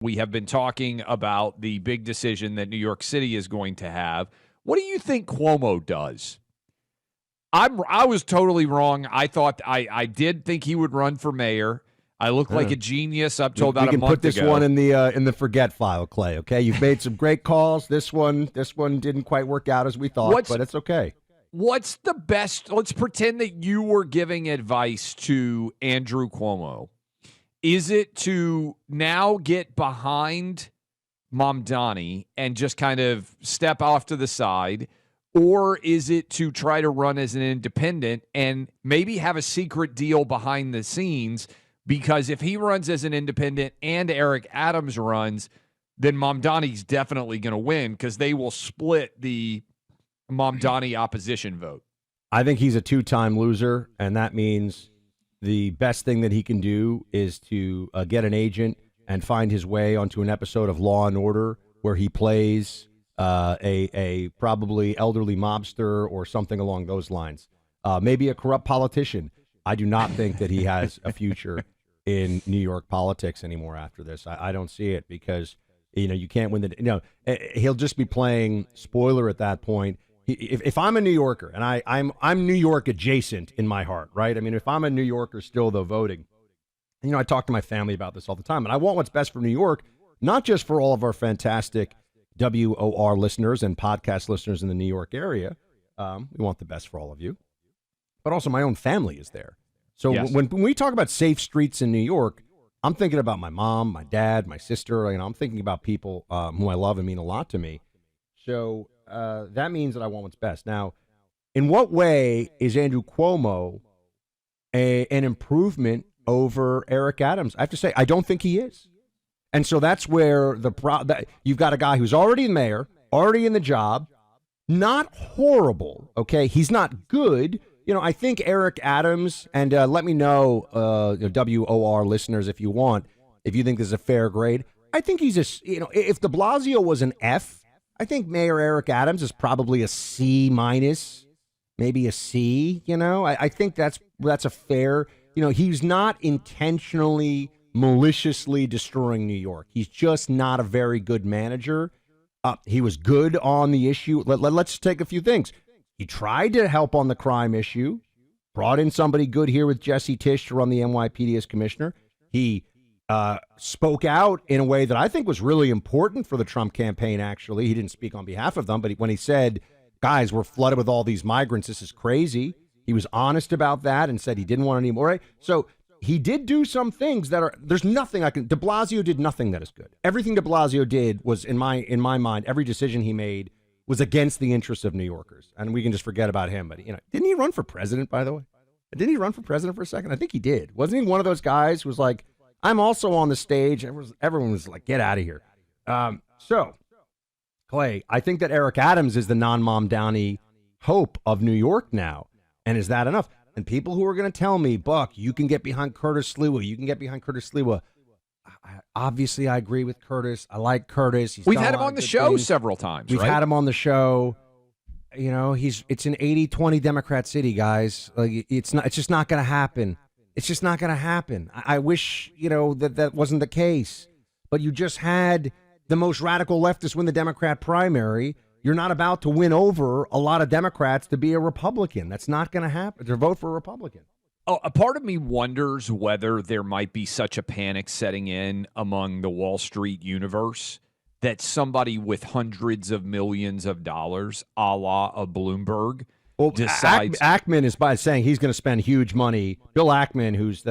We have been talking about the big decision that New York City is going to have. What do you think Cuomo does? I was totally wrong. I did think he would run for mayor. I looked like a genius up till about a month ago. We can put this one in the forget file, Clay. Okay, you've made some great calls. This one didn't quite work out as we thought, but it's okay. What's the best? Let's pretend that you were giving advice to Andrew Cuomo. Is it to now get behind Mamdani and just kind of step off to the side? Or is it to try to run as an independent and maybe have a secret deal behind the scenes? Because if he runs as an independent and Eric Adams runs, then Mamdani's definitely going to win because they will split the Mamdani opposition vote. I think he's a two-time loser, and that means the best thing that he can do is to get an agent and find his way onto an episode of Law and Order where he plays a probably elderly mobster or something along those lines. Maybe a corrupt politician. I do not think that he has a future in New York politics anymore after this. I don't see it because, you can't win he'll just be playing spoiler at that point. If I'm a New Yorker and I'm New York adjacent in my heart, right? I mean, if I'm a New Yorker still though voting, I talk to my family about this all the time, and I want what's best for New York, not just for all of our fantastic WOR listeners and podcast listeners in the New York area. We want the best for all of you, but also my own family is there. So yes. when we talk about safe streets in New York, I'm thinking about my mom, my dad, my sister. I'm thinking about people who I love and mean a lot to me. So that means that I want what's best. Now, in what way is Andrew Cuomo an improvement over Eric Adams? I have to say, I don't think he is. And so that's where you've got a guy who's already the mayor, already in the job, not horrible, okay? He's not good. I think Eric Adams, and let me know, WOR listeners, if you think this is a fair grade. I think he's if de Blasio was an F, I think Mayor Eric Adams is probably a C minus, maybe a C, I think that's a fair, he's not intentionally maliciously destroying New York. He's just not a very good manager. He was good on the issue. Let's take a few things. He tried to help on the crime issue, brought in somebody good here with Jesse Tisch to run the NYPD as commissioner. He spoke out in a way that I think was really important for the Trump campaign, actually. He didn't speak on behalf of them, but when he said, guys, we're flooded with all these migrants, this is crazy, he was honest about that and said he didn't want any more. Right? So he did do some things there's nothing de Blasio did nothing that is good. Everything de Blasio did was, in my mind, every decision he made was against the interests of New Yorkers. And we can just forget about him. But, didn't he run for president, by the way? Didn't he run for president for a second? I think he did. Wasn't he one of those guys who was like, I'm also on the stage. Everyone was like, get out of here. So, Clay, I think that Eric Adams is the non-Mamdani hope of New York now. And is that enough? And people who are going to tell me, Buck, you can get behind Curtis Sliwa. Obviously, I agree with Curtis. I like Curtis. We've had him on the show several times. We've had him on the show. It's an 80-20 Democrat city, guys. Like it's just not going to happen. It's just not going to happen. I wish, that wasn't the case. But you just had the most radical leftists win the Democrat primary. You're not about to win over a lot of Democrats to be a Republican. That's not going to happen, to vote for a Republican. Oh, a part of me wonders whether there might be such a panic setting in among the Wall Street universe that somebody with hundreds of millions of dollars, a la a Bloomberg, decides. Ackman is by saying he's going to spend huge money. Bill Ackman, who's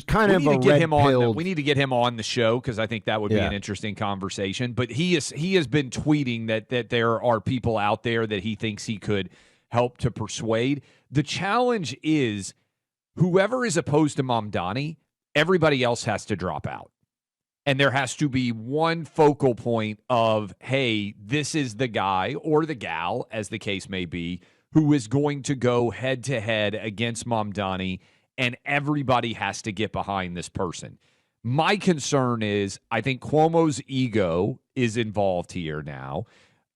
kind of a red-pilled. We need to get him on the show because I think that would be an interesting conversation. But he has been tweeting that there are people out there that he thinks he could help to persuade. The challenge is whoever is opposed to Mamdani, everybody else has to drop out. And there has to be one focal point of, hey, this is the guy or the gal, as the case may be, who is going to go head-to-head against Mamdani, and everybody has to get behind this person. My concern is I think Cuomo's ego is involved here now.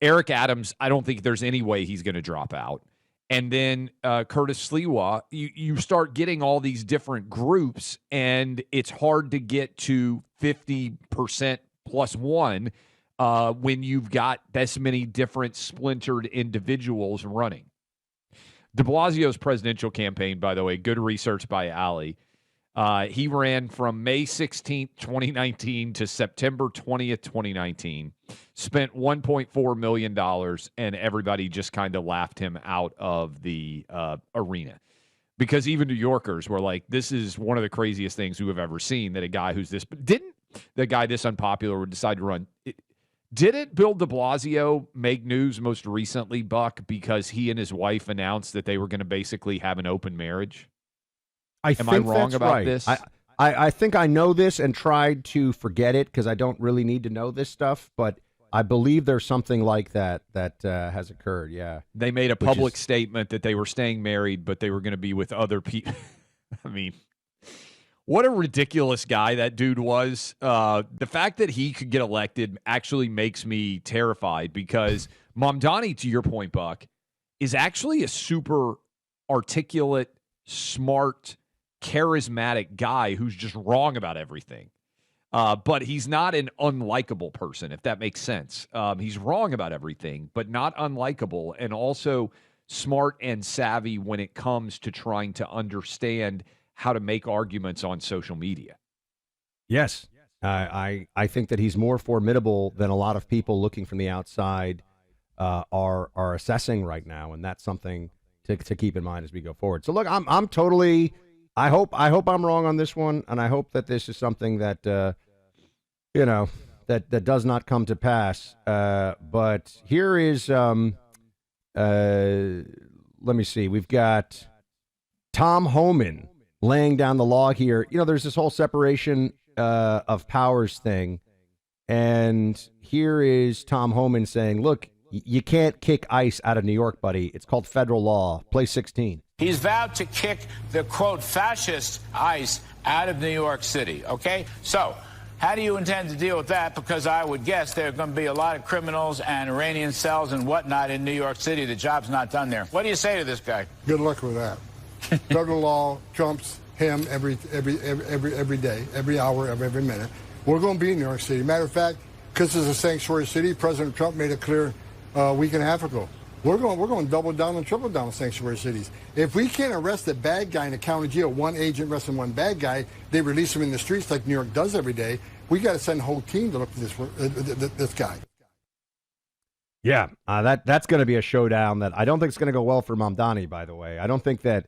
Eric Adams, I don't think there's any way he's going to drop out. And then Curtis Sliwa, you start getting all these different groups, and it's hard to get to 50% +1 when you've got this many different splintered individuals running. De Blasio's presidential campaign, by the way, good research by Ali. He ran from May 16th, 2019 to September 20th, 2019, spent $1.4 million, and everybody just kind of laughed him out of the arena. Because even New Yorkers were like, this is one of the craziest things we have ever seen, that a guy who's this, but didn't the guy this unpopular would decide to run. Didn't Bill de Blasio make news most recently, Buck, because he and his wife announced that they were going to basically have an open marriage? Am I wrong about right. this? I think I know this and tried to forget it because I don't really need to know this stuff, but I believe there's something like that has occurred, yeah. They made a public statement that they were staying married, but they were going to be with other people. I mean, what a ridiculous guy that dude was. The fact that he could get elected actually makes me terrified because Mamdani, to your point, Buck, is actually a super articulate, smart, charismatic guy who's just wrong about everything. But he's not an unlikable person, if that makes sense. He's wrong about everything, but not unlikable, and also smart and savvy when it comes to trying to understand how to make arguments on social media. Yes. I think that he's more formidable than a lot of people looking from the outside are assessing right now, and that's something to keep in mind as we go forward. So look, I'm totally I hope I'm wrong on this one, and I hope that this is something that that does not come to pass. But here is let me see. We've got Tom Homan laying down the law here. There's this whole separation of powers thing, and here is Tom Homan saying, "Look, you can't kick ICE out of New York, buddy. It's called federal law. Play 16." He's vowed to kick the, quote, fascist ICE out of New York City, okay? So how do you intend to deal with that? Because I would guess there are going to be a lot of criminals and Iranian cells and whatnot in New York City. The job's not done there. What do you say to this guy? Good luck with that. Federal law trumps him every day, every hour of every minute. We're going to be in New York City. Matter of fact, because it's a sanctuary city, President Trump made it clear a week and a half ago. We're going to double down and triple down on sanctuary cities. If we can't arrest a bad guy in a county jail, one agent arresting one bad guy, they release him in the streets like New York does every day. We got to send a whole team to look for this guy. Yeah, that's going to be a showdown that I don't think is going to go well for Mamdani, by the way. I don't think that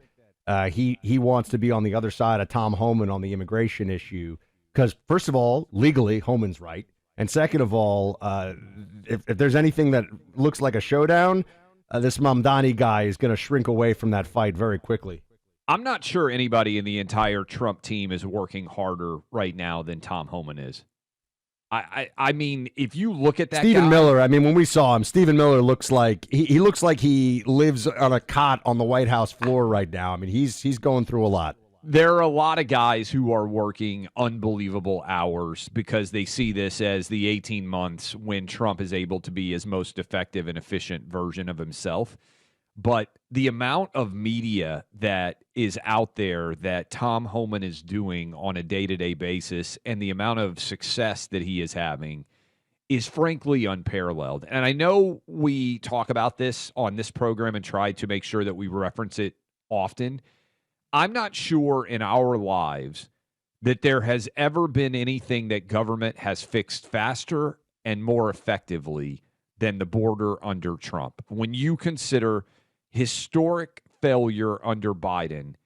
he wants to be on the other side of Tom Homan on the immigration issue because, first of all, legally, Homan's right. And second of all, if there's anything that looks like a showdown, this Mamdani guy is going to shrink away from that fight very quickly. I'm not sure anybody in the entire Trump team is working harder right now than Tom Homan is. I mean, if you look at that Stephen Miller, I mean, when we saw him, Stephen Miller looks like he looks like he lives on a cot on the White House floor right now. I mean, he's going through a lot. There are a lot of guys who are working unbelievable hours because they see this as the 18 months when Trump is able to be his most effective and efficient version of himself. But the amount of media that is out there that Tom Homan is doing on a day-to-day basis and the amount of success that he is having is frankly unparalleled. And I know we talk about this on this program and try to make sure that we reference it often. I'm not sure in our lives that there has ever been anything that government has fixed faster and more effectively than the border under Trump. When you consider historic failure under Biden,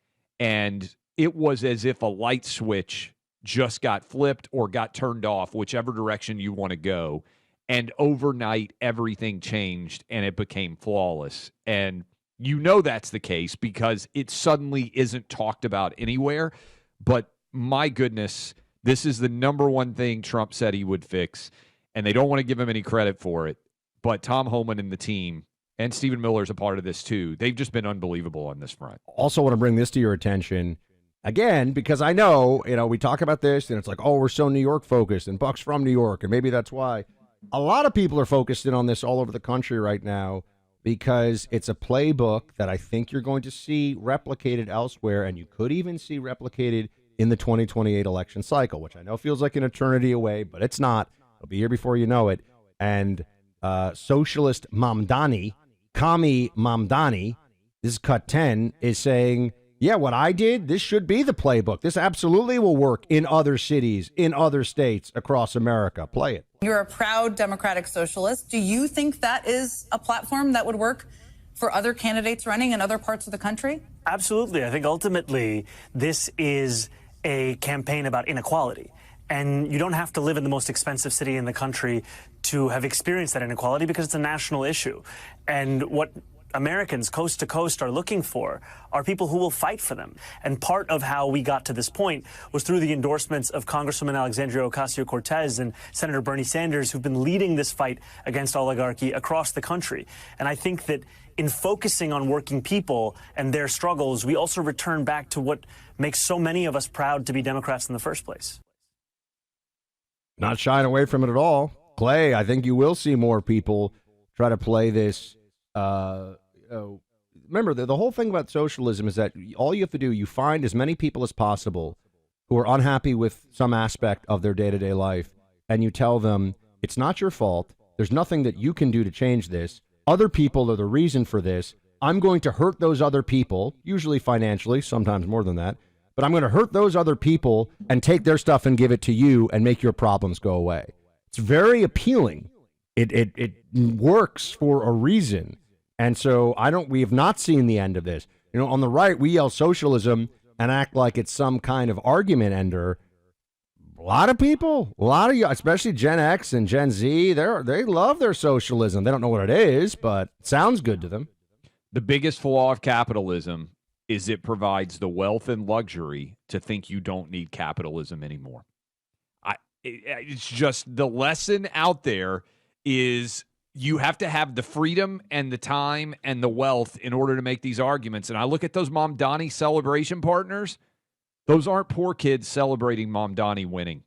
and it was as if a light switch just got flipped or got turned off, whichever direction you want to go, and overnight everything changed and it became flawless. And you know that's the case because it suddenly isn't talked about anywhere. But my goodness, this is the number one thing Trump said he would fix, and they don't want to give him any credit for it. But Tom Homan and the team, and Stephen Miller's a part of this too, they've just been unbelievable on this front. Also want to bring this to your attention, again, because I know, we talk about this, and it's like, oh, we're so New York focused, and Buck's from New York, and maybe that's why. A lot of people are focused in on this all over the country right now, because it's a playbook that I think you're going to see replicated elsewhere, and you could even see replicated in the 2028 election cycle, which I know feels like an eternity away, but it's not. It'll be here before you know it. And socialist Mamdani, commie Mamdani, this is cut 10, is saying, yeah, what I did, this should be the playbook. This absolutely will work in other cities, in other states across America. Play it. You're a proud democratic socialist. Do you think that is a platform that would work for other candidates running in other parts of the country? Absolutely. I think ultimately this is a campaign about inequality. And you don't have to live in the most expensive city in the country to have experienced that inequality because it's a national issue. And what Americans coast to coast are looking for are people who will fight for them. And part of how we got to this point was through the endorsements of Congresswoman Alexandria Ocasio-Cortez and Senator Bernie Sanders, who've been leading this fight against oligarchy across the country. And I think that in focusing on working people and their struggles, we also return back to what makes so many of us proud to be Democrats in the first place. Not shying away from it at all. Clay, I think you will see more people try to play this. Remember, the whole thing about socialism is that all you have to do, you find as many people as possible who are unhappy with some aspect of their day-to-day life, and you tell them, it's not your fault. There's nothing that you can do to change this. Other people are the reason for this. I'm going to hurt those other people, usually financially, sometimes more than that, but I'm going to hurt those other people and take their stuff and give it to you and make your problems go away. It's very appealing. It works for a reason. And so we have not seen the end of this. You know, on the right, we yell socialism and act like it's some kind of argument ender. A lot of you, especially Gen X and Gen Z, they love their socialism. They don't know what it is, but it sounds good to them. The biggest flaw of capitalism is it provides the wealth and luxury to think you don't need capitalism anymore. It's just the lesson out there is you have to have the freedom and the time and the wealth in order to make these arguments. And I look at those Mamdani celebration partners. Those aren't poor kids celebrating Mamdani winning.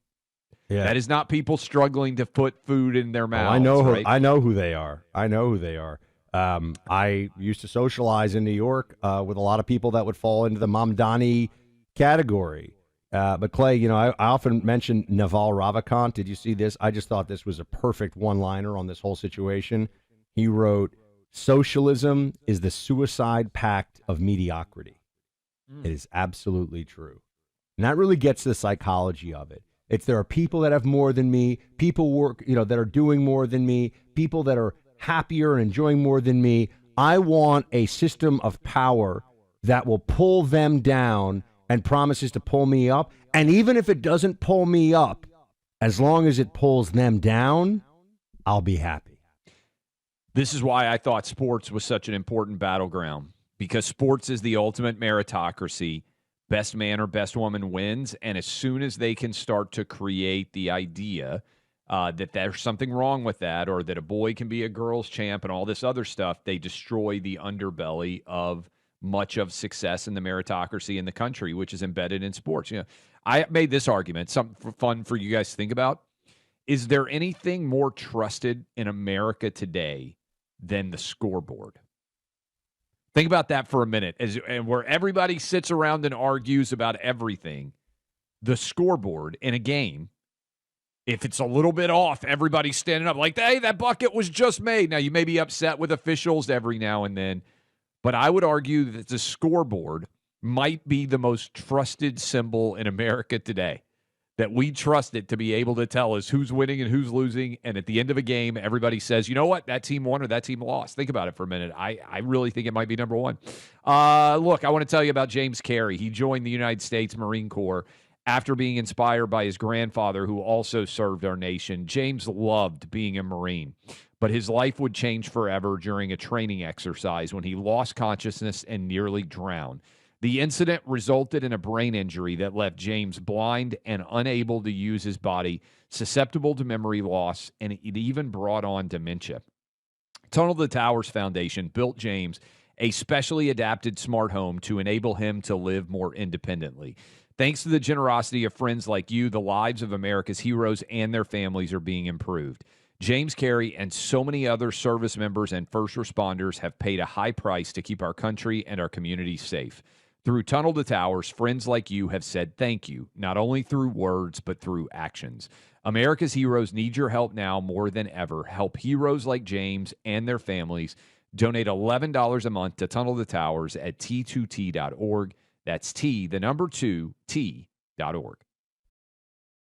Yeah. That is not people struggling to put food in their mouths. I know who they are. I used to socialize in New York with a lot of people that would fall into the Mamdani category. But Clay, you know, I often mention Naval Ravikant. Did you see this? I just thought this was a perfect one-liner on this whole situation. He wrote, "Socialism is the suicide pact of mediocrity." It is absolutely true. And that really gets to the psychology of it. There are people that have more than me, people that are doing more than me, people that are happier and enjoying more than me. I want a system of power that will pull them down and promises to pull me up. And even if it doesn't pull me up, as long as it pulls them down, I'll be happy. This is why I thought sports was such an important battleground, because sports is the ultimate meritocracy. Best man or best woman wins. And as soon as they can start to create the idea that there's something wrong with that, or that a boy can be a girl's champ and all this other stuff, they destroy the underbelly of much of success in the meritocracy in the country, which is embedded in sports. You know, I made this argument, something fun for you guys to think about. Is there anything more trusted in America today than the scoreboard? Think about that for a minute. And where everybody sits around and argues about everything, the scoreboard in a game, if it's a little bit off, everybody's standing up like, hey, that bucket was just made. Now, you may be upset with officials every now and then, but I would argue that the scoreboard might be the most trusted symbol in America today, that we trust it to be able to tell us who's winning and who's losing. And at the end of a game, everybody says, you know what, that team won or that team lost. Think about it for a minute. I really think it might be number one. Look, I want to tell you about James Carey. He joined the United States Marine Corps after being inspired by his grandfather, who also served our nation. James loved being a Marine, but his life would change forever during a training exercise when he lost consciousness and nearly drowned. The incident resulted in a brain injury that left James blind and unable to use his body, susceptible to memory loss, and it even brought on dementia. Tunnel to Towers Foundation built James a specially adapted smart home to enable him to live more independently. Thanks to the generosity of friends like you, the lives of America's heroes and their families are being improved. James Carey and so many other service members and first responders have paid a high price to keep our country and our communities safe. Through Tunnel to Towers, friends like you have said thank you, not only through words, but through actions. America's heroes need your help now more than ever. Help heroes like James and their families. Donate $11 a month to Tunnel to Towers at T2T.org. That's T, the number 2, T.org.